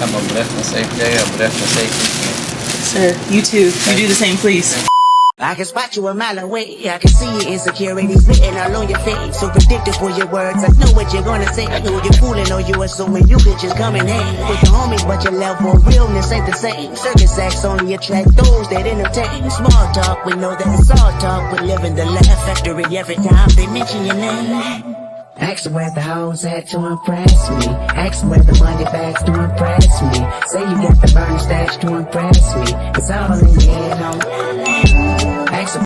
Have a blessed and safe day, a blessed and safe weekend. Sir, you too. You do the same, please. I can spot you a mile away. I can see your insecurities written all on your face. So predictable your words. I know what you're gonna say. I know you're fooling or you assuming you could just come and hang with your homies, but your level of realness ain't the same. Circus acts on your track, those that entertain. Small talk, we know that it's all talk. We're living the laugh factory every time they mention your name. Ask where the hoes at to impress me. Ask where the money bags to impress me. Say you got the burner stash to impress me. It's all in your head, homie. Ask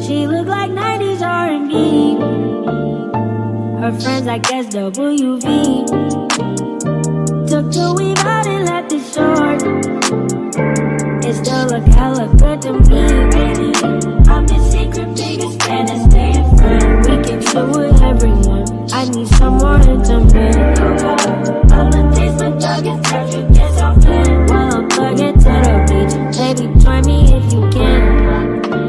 She look like 90s R&B. Her friends like SWV. Took the weave out and left it short. It still look hella good to me, baby. I'm the secret biggest fan that's staying friend. We can chill with everyone. I need someone intimate. I'ma taste my dog and touch you, get off in. While I'm plugging to the beach. Baby, join me if you can.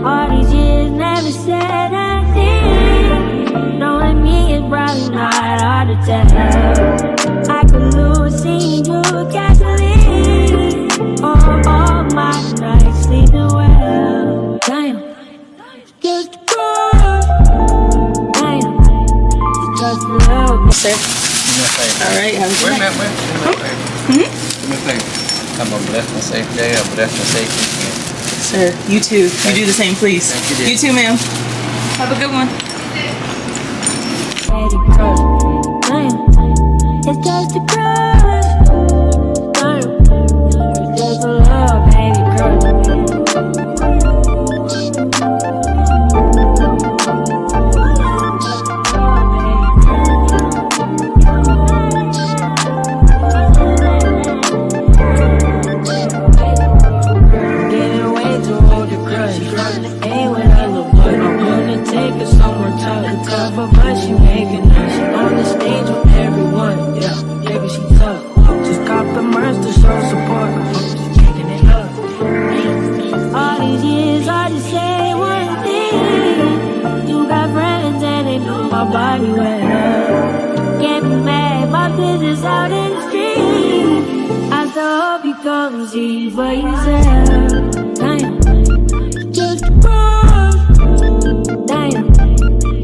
All these years never said a thing. Knowing me is probably not hard to tell. I could lose seeing you casually. All my nights sleeping well. Damn, just a crush. Damn, just a little bit. Sir. Do me a favor. All right, have a good night. Wait a minute. Do me a favor. Have a blessed and safe day, a blessed and safe weekend. Sir, you too. You do the same, please. Thank you, dear. You too, ma'am. Have a good one. Baby crush. Damn, it's just a crush. Damn, it's just a little baby crush. Getting way too old to crush. Ain't what I look but I'm gonna take her somewhere tough. Tough but she making us. She on the stage with everyone. Yeah, baby, she tough. Just cop the merch to show support. Just kicking it up. All these years I just say one thing. You got friends and they know my body well. Can't be mad, my business out in the street. I still hope you come and see for yourself. Damn, just a crush. Damn,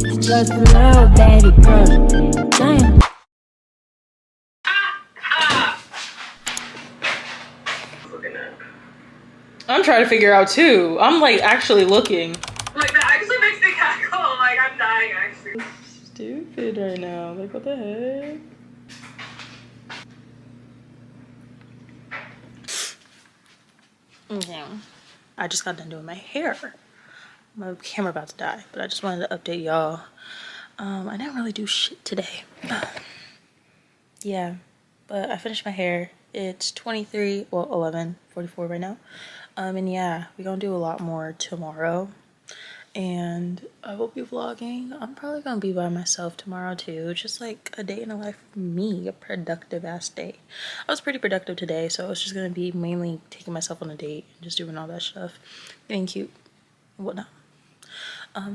it's just a little baby crush. Damn. I'm trying to figure out too. I'm like actually looking. Like, that actually makes me cackle. Like, I'm dying, actually. Stupid right now. Like, what the heck? Okay. I just got done doing my hair. My camera about to die, but I just wanted to update y'all. I didn't really do shit today. Yeah, but I finished my hair. It's 11:44 right now. And yeah, we're gonna do a lot more tomorrow. And I will be vlogging. I'm probably gonna be by myself tomorrow too. Just like a day in the life for me, a productive ass day. I was pretty productive today, so I was just gonna be mainly taking myself on a date and just doing all that stuff, getting cute and whatnot.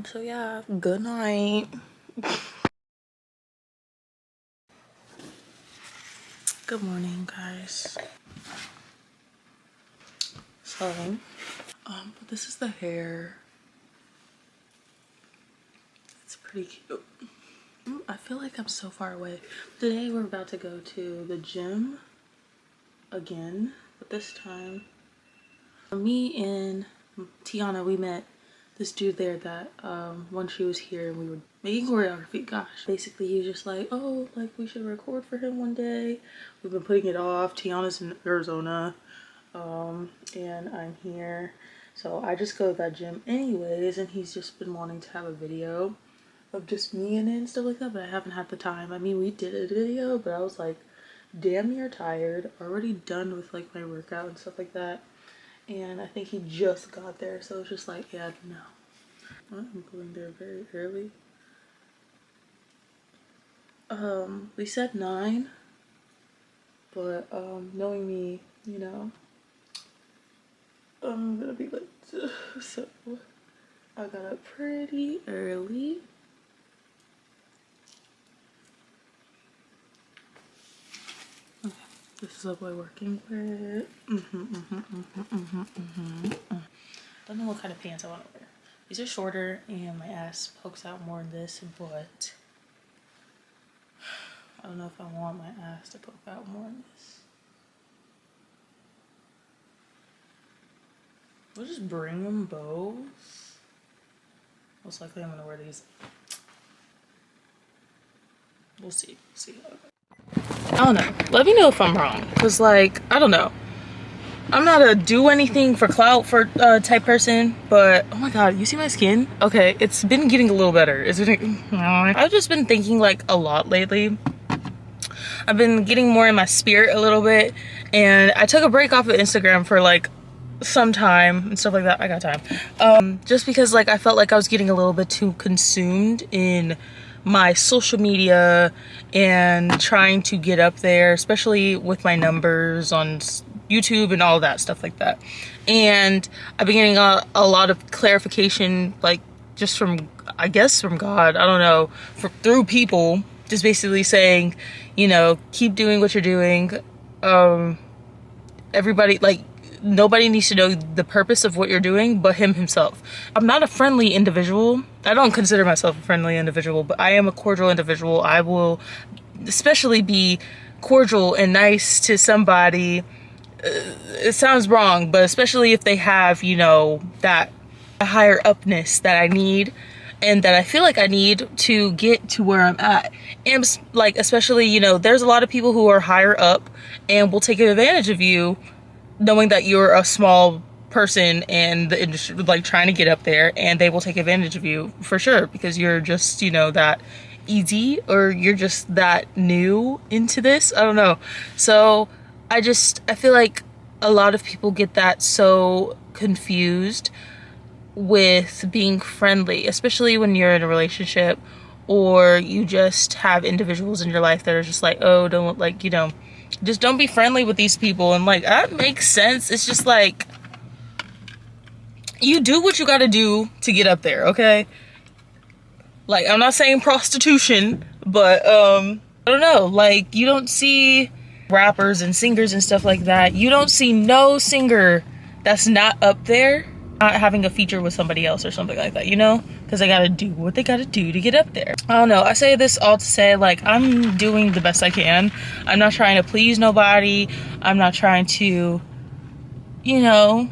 So yeah, good night. Good morning, guys. So, but this is the hair. It's pretty cute. I feel like I'm so far away. Today we're about to go to the gym again, but this time me and Tiana, we met this dude there that when she was here and we were making choreography. Gosh, basically he was just like, oh, like we should record for him one day. We've been putting it off. Tiana's in Arizona and I'm here, so I just go to that gym anyways, and he's just been wanting to have a video of just me in it and stuff like that, but I haven't had the time. I mean, we did a video, but I was like damn near tired, already done with like my workout and stuff like that. And I think he just got there, so it's just like, yeah, no. I'm going there very early. We said 9, but knowing me, you know, I'm gonna be late. So I got up pretty early. Okay, this is what we're working with. Don't know what kind of pants I want to wear. These are shorter and my ass pokes out more in this, but I don't know if I want my ass to poke out more in this. We'll just bring them bows. Most likely I'm gonna wear these. We'll see. I don't know. Let me know if I'm wrong. Cause like, I don't know. I'm not a do anything for clout for type person, but oh my god, you see my skin? Okay, it's been getting a little better. I've just been thinking like a lot lately. I've been getting more in my spirit a little bit, and I took a break off of Instagram for like some time and stuff like that. I got time. Just because like I felt like I was getting a little bit too consumed in my social media and trying to get up there, especially with my numbers on YouTube and all that stuff like that. And I've been getting a lot of clarification, like just from, I guess from God, I don't know, through people just basically saying, you know, keep doing what you're doing. Everybody, like, nobody needs to know the purpose of what you're doing but him himself. I'm not a friendly individual. I don't consider myself a friendly individual, but I am a cordial individual. I will especially be cordial and nice to somebody. It sounds wrong, but especially if they have, you know, that higher upness that I need and that I feel like I need to get to where I'm at. And like, especially, you know, there's a lot of people who are higher up and will take advantage of you knowing that you're a small person in the industry, like trying to get up there, and they will take advantage of you for sure because you're just, you know, that easy, or you're just that new into this. I don't know. So I feel like a lot of people get that so confused with being friendly, especially when you're in a relationship or you just have individuals in your life that are just like, oh, don't, like, you know, just don't be friendly with these people. And like, that makes sense. It's just like, you do what you gotta do to get up there, okay? Like, I'm not saying prostitution, but I don't know, like, you don't see rappers and singers and stuff like that. You don't see no singer that's not up there not having a feature with somebody else or something like that, you know, because they gotta do what they gotta do to get up there. I don't know. I say this all to say, like, I'm doing the best I can. I'm not trying to please nobody. I'm not trying to, you know,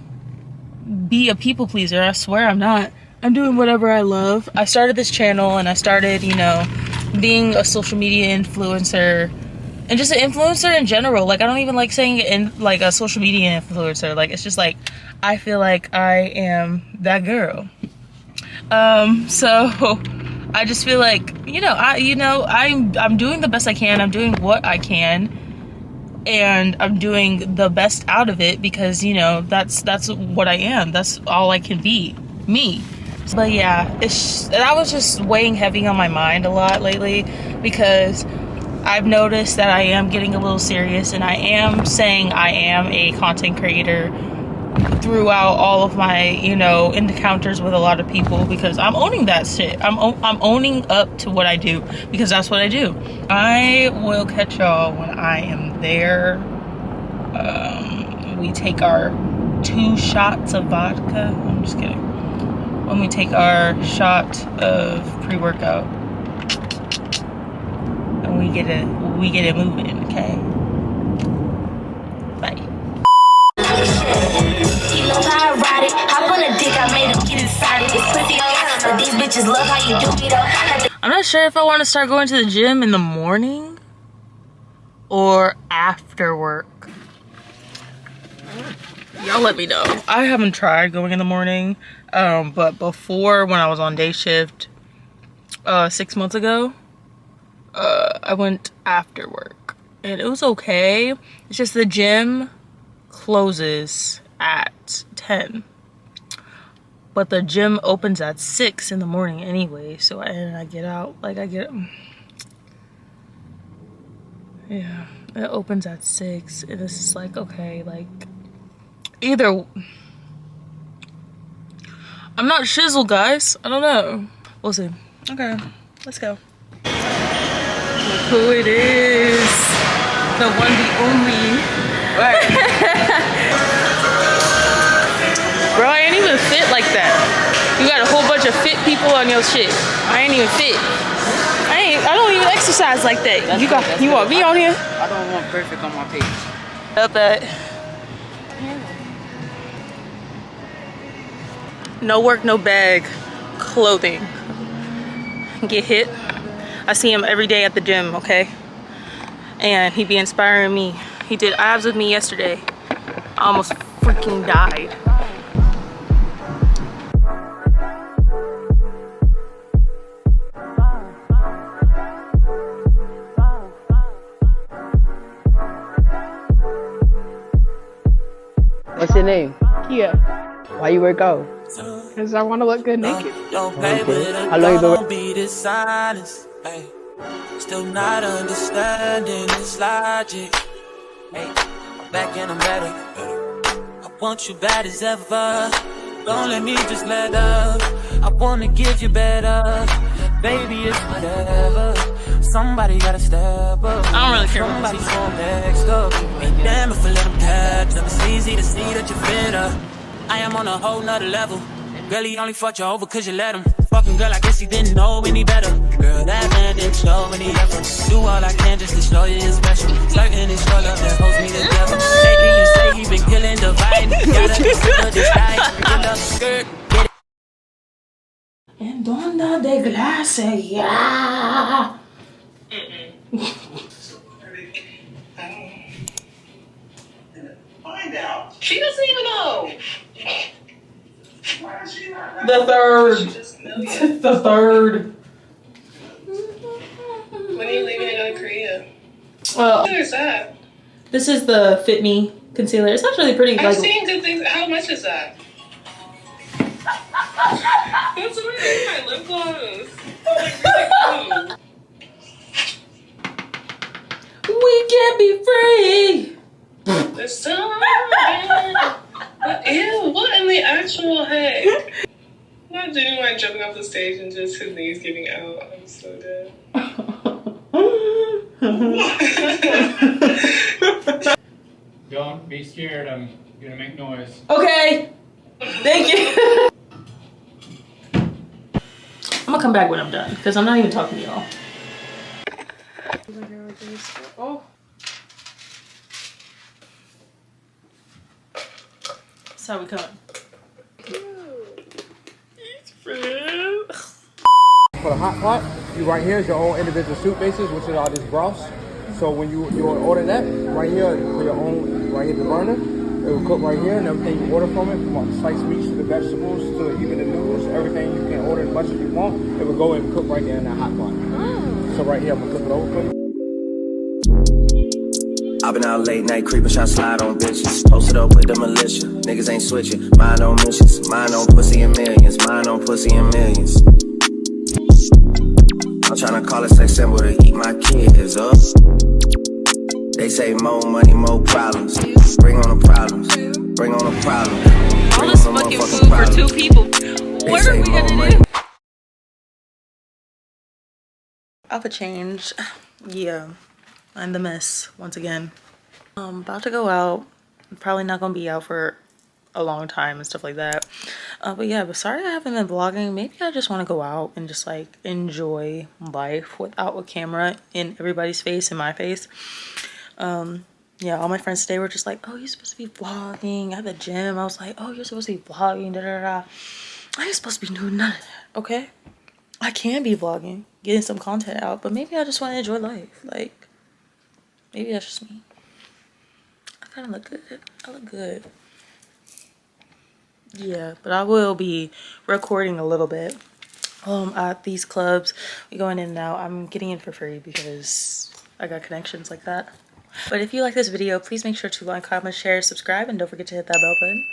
be a people pleaser. I swear I'm not. I'm doing whatever I love. I started this channel and I started, you know, being a social media influencer and just an influencer in general. Like, I don't even like saying in like a social media influencer. Like, it's just like, I feel like I am that girl. So I just feel like, you know, I'm doing the best I can. I'm doing what I can, and I'm doing the best out of it because, you know, that's what I am. That's all I can be, me. But yeah, that was just weighing heavy on my mind a lot lately because I've noticed that I am getting a little serious, and I am saying I am a content creator throughout all of my, you know, encounters with a lot of people, because I'm owning that shit. I'm owning up to what I do because that's what I do. I will catch y'all when I am there. We take our 2 shots of vodka. I'm just kidding. When we take our shot of pre-workout and we get it moving, okay? Bye. You know how I ride it. Hop on a dick, I made him get inside it. This pussy on so these bitches love how you do me though. I'm not sure if I want to start going to the gym in the morning or after work. Y'all let me know. I haven't tried going in the morning, but before, when I was on day shift 6 months ago, I went after work, and it was okay. It's just the gym closes at 10. But the gym opens at 6 in the morning anyway. So I get out, like yeah, it opens at 6. And it's just like, okay, like either I'm not shizzle, guys. I don't know. We'll see. Okay, let's go. Look who it is. The one, the only. Bro, I ain't even fit like that. You got a whole bunch of fit people on your shit. I ain't even fit. I don't even exercise like that. You want me on here? I don't want perfect on my page. Up that. No work, no bag, clothing. Get hit. I see him every day at the gym, okay? And he be inspiring me. He did abs with me yesterday. I almost freaking died. What's your name? Yeah, Why you work out? because I want to look good naked. Okay. How long you been working? Be dishonest, ay. Still not understanding this logic. Ay, I'm back and I'm better. I want you bad as ever. Don't let me just let up. I wanna give you better. Baby, it's whatever. Somebody gotta step up. I don't really care about Somebody's going next up. Ain't damn if I let them catch them. It's easy to see that you're fitter. I am on a whole nother level. Girl, he only fucked you over cause you let him. Fucking girl, I guess he didn't know any better. Girl, that man didn't show any effort. Do all I can just to show you his special. Flirting is your love that holds me together. Lately you say he been killing the vibe. Gotta consider this night. Get up, skirt, get it. En donde de clase, yeah. Find out. She doesn't even know. Why is she not? The third. She just know you. The third. When are you leaving to go to Korea? Well, What is that? this is the Fit Me concealer. It's actually pretty, I've like, seen good things. How much is that? That's what I my lip gloss. Like, really we can be free. cool. It's so ew, what in the actual heck? Not genuine jumping off the stage and just his knees giving out. I'm so dead. Don't be scared, I'm gonna make noise. Okay. Thank you. I'm gonna come back when I'm done because I'm not even talking to y'all. Oh, That's how we come. For the hot pot, you right here is your own individual soup bases, which are these broths. So when you order that, right here for your own, right here the burner, it will cook right here, and everything you order from it, from sliced meats to the vegetables to even the noodles, everything you can order as much as you want, it will go and cook right there in that hot pot. So right here, I'm gonna cook it over for you. I've been out late night creeping, shot slide on bitches. Posted up with the militia, niggas ain't switching. Mine on missions, mine on pussy and millions, mine on pussy and millions. I'm tryna call it sex symbol to eat my kids up. They say more money, more problems. Bring on the problems, bring on the problems. All this fucking food for 2 people. What are we gonna do? Outfit change. Yeah, I'm the mess once again. I'm about to go out. I'm probably not gonna be out for a long time and stuff like that. But yeah, but sorry I haven't been vlogging. Maybe I just want to go out and just like enjoy life without a camera in everybody's face, in my face. Yeah, all my friends today were just like, oh, you're supposed to be vlogging at the gym. I was like, oh, you're supposed to be vlogging, da da da. I ain't supposed to be doing none of that, okay? I can be vlogging, getting some content out, but maybe I just want to enjoy life. Like, maybe that's just me. I kind of look good. I look good. Yeah, but I will be recording a little bit at these clubs. We going in now. I'm getting in for free because I got connections like that. But if you like this video, please make sure to like, comment, share, subscribe, and don't forget to hit that bell button.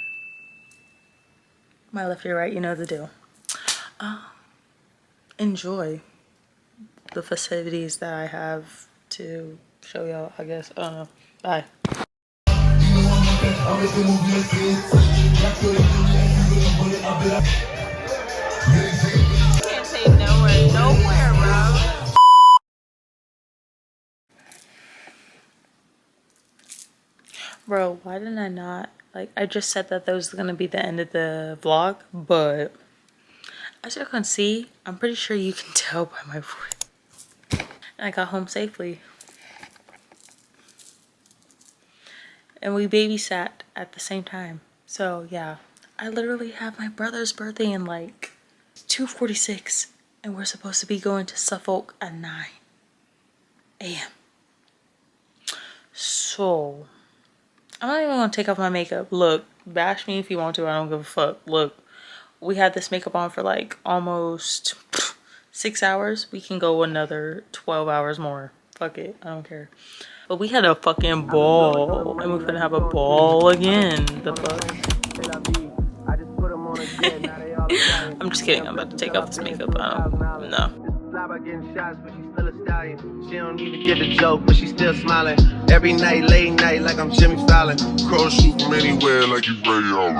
My left, your right, you know the deal. Enjoy the festivities that I have to show y'all, I guess. I don't know. Bye. Can't take nowhere, bro. Bro, why didn't I not? Like, I just said that was gonna be the end of the vlog, but as you can see, I'm pretty sure you can tell by my voice. I got home safely. And we babysat at the same time. So yeah, I literally have my brother's birthday in like 2:46, and we're supposed to be going to Suffolk at 9 a.m. So I'm not even gonna take off my makeup. Look, bash me if you want to, I don't give a fuck. Look, we had this makeup on for like almost 6 hours. We can go another 12 hours more. Fuck it, I don't care. But we had a fucking ball, and we're gonna have a ball again. The fuck? I'm just kidding, I'm about to take off this makeup. I don't know. She don't even get the joke, but she still smiling. Every night, late night, like I'm Jimmy Fallon. Cross you from anywhere like you Ray Allen.